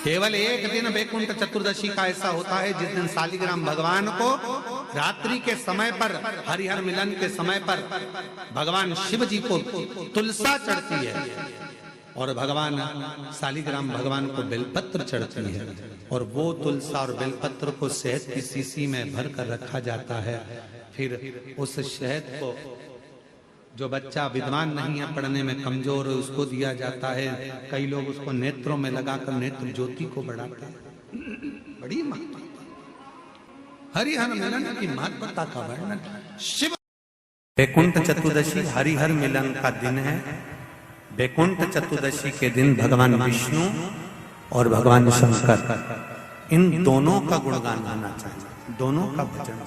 केवल एक दिन वैकुंठ चतुर्दशी का ऐसा होता है जिस दिन शालिग्राम भगवान को रात्रि के समय पर, हरिहर मिलन के समय पर भगवान शिव जी को तुलसा चढ़ती है और भगवान शालिग्राम भगवान को बेलपत्र चढ़ती है और वो तुलसा और बेलपत्र को शहद की शीशी में भर कर रखा जाता है। फिर उस शहद को जो बच्चा विद्वान नहीं है, पढ़ने में कमजोर है, उसको दिया जाता है। कई लोग उसको नेत्रों में लगाकर नेत्र ज्योति को बढ़ाते हैं। बड़ी महत्ता, हरिहर मिलन की महत्ता का वर्णन। शिव वैकुंठ चतुर्दशी हरिहर मिलन का दिन है। वैकुंठ चतुर्दशी के दिन भगवान विष्णु और भगवान शंकर, इन दोनों का गुणगान गाना चाहिए, दोनों का भजन,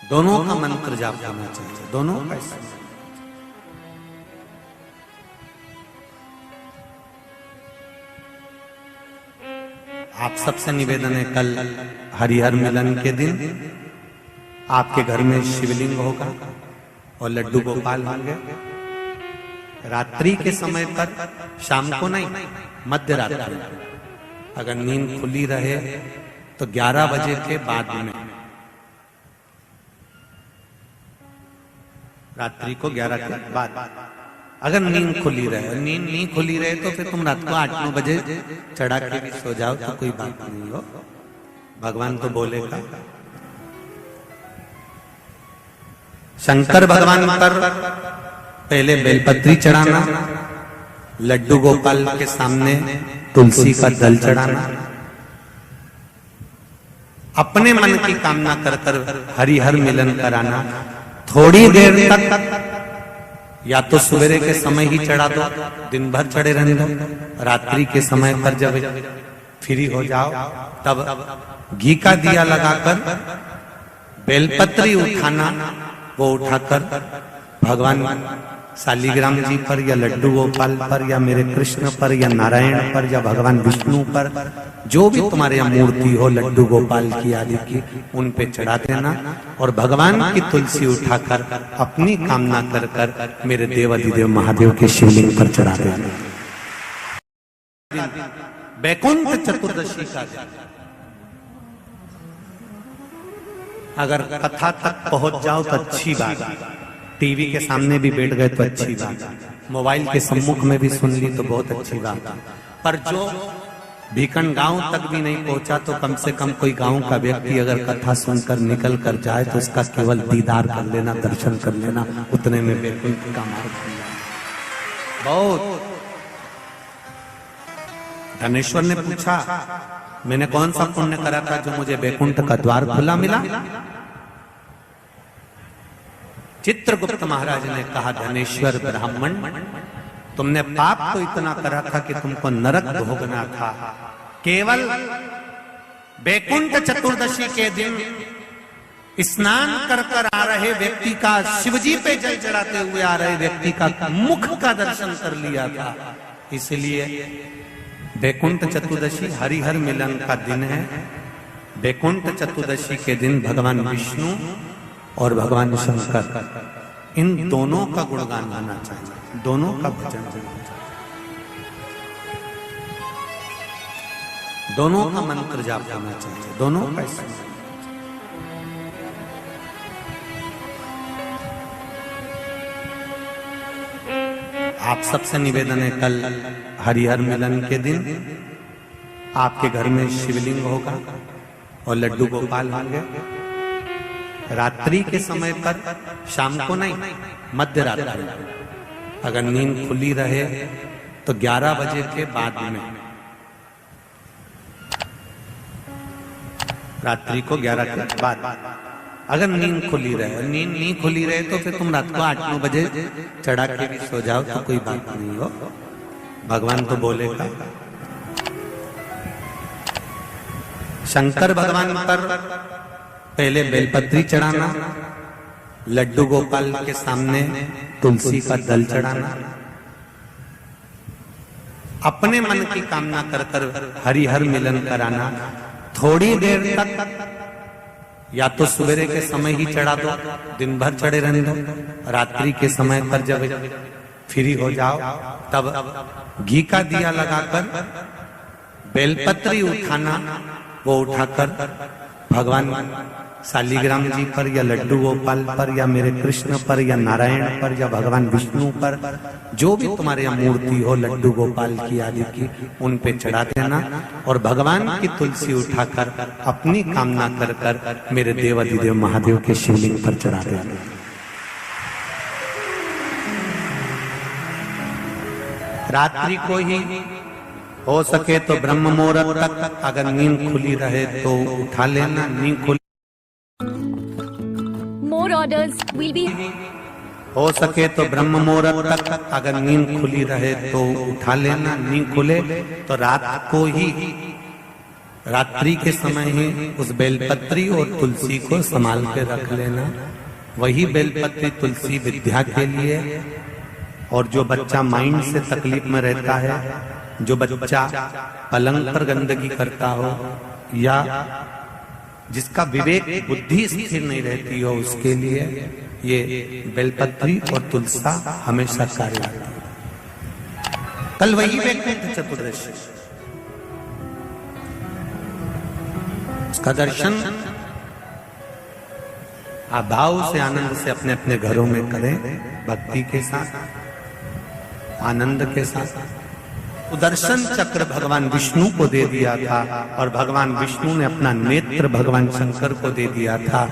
दोनों का मंत्र जाप करना चाहिए, दोनों का। आप सबसे निवेदन है, कल हरिहर मिलन के दिन आपके घर में शिवलिंग होगा और लड्डू गोपाल होंगे। रात्रि के समय पर, शाम को नहीं, मध्य रात्रि, अगर नींद खुली रहे तो 11 बजे के बाद में, रात्रि को 11 के बाद अगर नींद खुली रहे, नींद नहीं खुली रहे तो फिर तुम रात को 8-9 बजे चढ़ा के भी सो जाओ तो कोई बात नहीं हो, भगवान तो बोलेगा। शंकर भगवान पर पहले बेलपत्री चढ़ाना, लड्डू गोपाल के सामने तुलसी का दल चढ़ाना, अपने मन की कामना कर कर हरिहर मिलन कराना। थोड़ी देर तक या तो सवेरे के समय ही चढ़ा दो, दिन भर चढ़े रहने दो, रात्रि के समय पर जब फ्री हो जाओ तब घी का दिया लगाकर बेलपत्री उठाना, वो उठाकर भगवान शालिग्राम जी पर या लड्डू गोपाल पर या मेरे कृष्ण पर या नारायण पर या भगवान विष्णु पर, जो भी तुम्हारे यहाँ मूर्ति हो लड्डू गोपाल की आदि की, उन पे चढ़ा देना और भगवान की तुलसी उठाकर अपनी कामना कर कर मेरे देवाधिदेव महादेव के शिवलिंग पर चढ़ा देना। वैकुंठ चतुर्दशी का दिन, अगर कथा तक पहुंच जाओ तो अच्छी बात, टीवी के सामने भी बैठ गए तो अच्छी बात, मोबाइल के सम्मुख में भी सुन ली तो बहुत अच्छी बात, पर जो भीकन गांव तक भी नहीं पहुंचा तो कम से कम कोई गांव का व्यक्ति अगर कथा सुनकर निकल कर जाए तो उसका केवल दीदार कर लेना, दर्शन कर लेना, उतने में वैकुंठ का मार्ग खुल जाए। बहुत। धनेश्वर ने पूछा, मैंने कौन सा पुण्य करा था जो मुझे वैकुंठ का द्वार खुला मिला? चित्रगुप्त महाराज ने कहा, धनेश्वर ब्राह्मण, तुमने पाप तो इतना करा था कि तुमको नरक भोगना था। केवल वैकुंठ चतुर्दशी के दिन स्नान कर कर आ रहे व्यक्ति का, शिवजी पे जल चढ़ाते हुए आ रहे व्यक्ति का मुख का दर्शन कर लिया था। इसलिए वैकुंठ चतुर्दशी हरिहर मिलन का दिन है। वैकुंठ चतुर्दशी के दिन भगवान विष्णु और भगवान शंकर, इन दोनों का गुणगान गाना चाहिए, दोनों का भजन, दोनों का मंत्र जाप करना चाहिए, दोनों का। आप सबसे निवेदन है, कल हरिहर मिलन के दिन आपके घर में शिवलिंग होगा और लड्डू गोपाल होंगे। रात्रि के समय पर, शाम को नहीं, मध्य रात्रि, अगर नींद खुली रहे तो 11 बजे के बाद में, रात्रि को 11 के बाद अगर नींद खुली रहे, नींद नहीं खुली रहे तो फिर तुम रात को 8-9 बजे चढ़ा के भी सो जाओ तो कोई बात नहीं हो, भगवान तो बोलेगा। शंकर भगवान पर पहले बेलपत्री चढ़ाना, लड्डू गोपाल के सामने तुलसी का दल चढ़ाना, अपने मन की कामना कर कर हरिहर मिलन कराना। थोड़ी देर तक या तो सवेरे के समय ही चढ़ा दो, दिन भर चढ़े रहने दो, रात्रि के समय पर जब फ्री हो जाओ, तब घी का दिया लगाकर बेलपत्री उठाना, वो उठाकर भगवान शालिग्राम जी पर या लड्डू गोपाल पर या मेरे कृष्ण पर या नारायण पर या भगवान विष्णु पर, जो भी तुम्हारे यहाँ मूर्ति हो लड्डू गोपाल की आदि की, उन पे चढ़ा देना और भगवान की तुलसी उठाकर अपनी कामना कर कर मेरे देवाधिदेव महादेव के शिवलिंग पर चढ़ा देना। रात्रि को ही हो सके तो ब्रह्म मुहूर्त तक, अगर नींद खुली रहे तो उठा लेना, नींद खुली More orders will be. हो सके तो ब्रह्म मुहूर्त तक, अगर नींद खुली रहे तो उठा लेना, नींद खुले तो रात को ही, रात्रि के समय ही उस बेलपत्री और तुलसी को संभाल के रख लेना। वही बेलपत्री तुलसी विद्या के लिए, और जो बच्चा माइंड से तकलीफ में रहता है, जो बच्चा पलंग पर गंदगी करता हो या जिसका विवेक बुद्धि स्थिर नहीं रहती हो, उसके लिए ये बेलपत्री और तुलसा हमेशा कार्य आती है। कल वही वैकुंठ चतुर्दशी, उसका दर्शन आप भाव से आनंद से अपने अपने घरों में करें, भक्ति के साथ, आनंद के साथ। सुदर्शन चक्र भगवान विष्णु को दे दिया था और भगवान विष्णु ने अपना नेत्र भगवान शंकर को दे दिया था।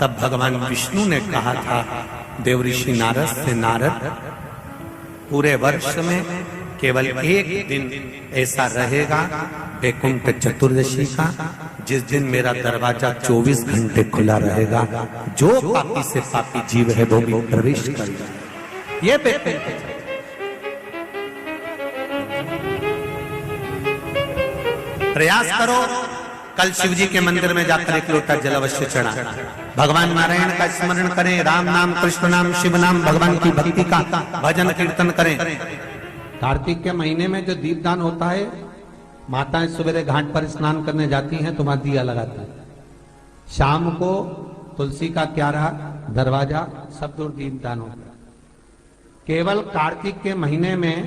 तब भगवान विष्णु ने कहा था देवऋषि नारद से, नारद पूरे वर्ष में केवल एक दिन ऐसा रहेगा वैकुंठ चतुर्दशी का, जिस दिन मेरा दरवाजा 24 घंटे खुला रहेगा, जो पापी से पापी जीव है वो भी प्रवेश करेगा। ये वैकुंठ प्रयास करो, कल शिव जी के मंदिर में जाकर एक लोटा जल अवश्य चढ़ा, भगवान नारायण का स्मरण करें, राम नाम, कृष्ण नाम, शिव नाम, भगवान की भक्ति का भजन कीर्तन करें। कार्तिक के महीने में जो दीपदान होता है, माताएं सवेरे घाट पर स्नान करने जाती हैं तो वहां दिया लगाती है। शाम को तुलसी का क्यारा, दरवाजा सब दूर दीपदान होता है। केवल कार्तिक के महीने में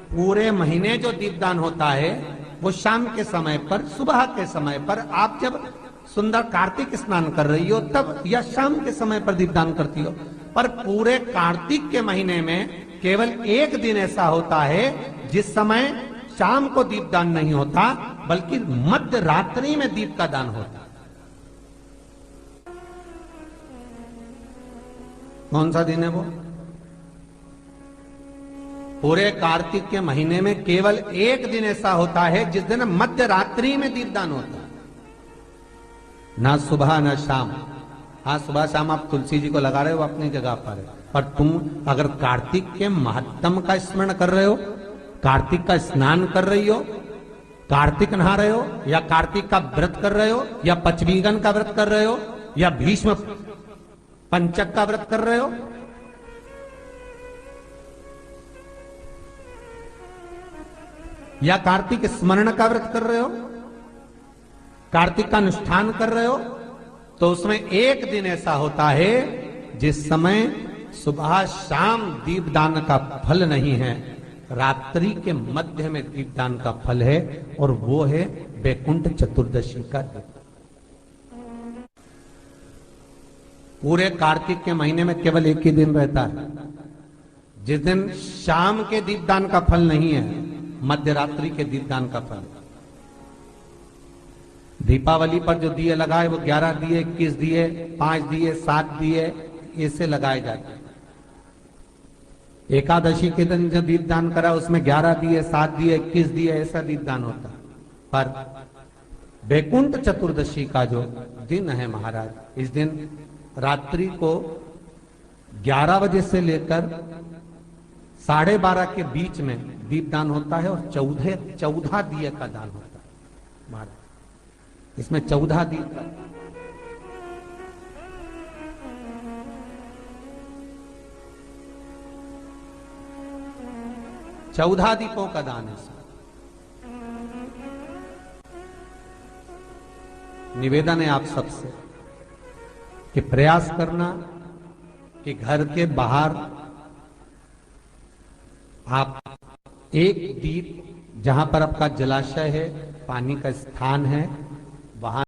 पूरे महीने जो दीपदान होता है वो शाम के समय पर, सुबह के समय पर, आप जब सुंदर कार्तिक स्नान कर रही हो तब, या शाम के समय पर दीपदान करती हो। पर पूरे कार्तिक के महीने में केवल एक दिन ऐसा होता है जिस समय शाम को दीपदान नहीं होता, बल्कि मध्य रात्रि में दीप का दान होता। कौन सा दिन है वो? पूरे कार्तिक के महीने में केवल एक दिन ऐसा होता है जिस दिन मध्य रात्रि में दीपदान होता है, ना सुबह ना शाम। हाँ, सुबह शाम आप तुलसी जी को लगा रहे हो, अपनी जगह पर है, पर तुम अगर कार्तिक के महत्तम का स्मरण कर रहे हो, कार्तिक का स्नान कर रही हो, कार्तिक नहा रहे हो, या कार्तिक का व्रत कर रहे हो, या पचवीगन का व्रत कर रहे हो, या भीष्म पंचक का व्रत कर रहे हो, या कार्तिक स्मरण का व्रत कर रहे हो, कार्तिक का अनुष्ठान कर रहे हो, तो उसमें एक दिन ऐसा होता है जिस समय सुबह शाम दीपदान का फल नहीं है, रात्रि के मध्य में दीपदान का फल है, और वो है वैकुंठ चतुर्दशी का दिन। पूरे कार्तिक के महीने में केवल एक ही दिन रहता है जिस दिन शाम के दीपदान का फल नहीं है, मध्य रात्रि के दीपदान का फल। दीपावली पर जो दिए लगाए वो 11 दिए, 21 दिए, 5 दिए, 7 दिए, ऐसे लगाए जाते हैं। एकादशी के दिन जो दीपदान करा उसमें 11 दिए, 7 दिए, 21 दिए, ऐसा दीपदान होता। पर वैकुंठ चतुर्दशी का जो दिन है महाराज, इस दिन रात्रि को 11 बजे से लेकर 12:30 के बीच में दीपदान होता है, और 14 दिए का दान होता है महाराज। इसमें 14 दीप, चौदह दीपों का दान है। निवेदन है आप सबसे कि प्रयास करना कि घर के बाहर आप एक दीप जहां पर आपका जलाशय है, पानी का स्थान है, वहां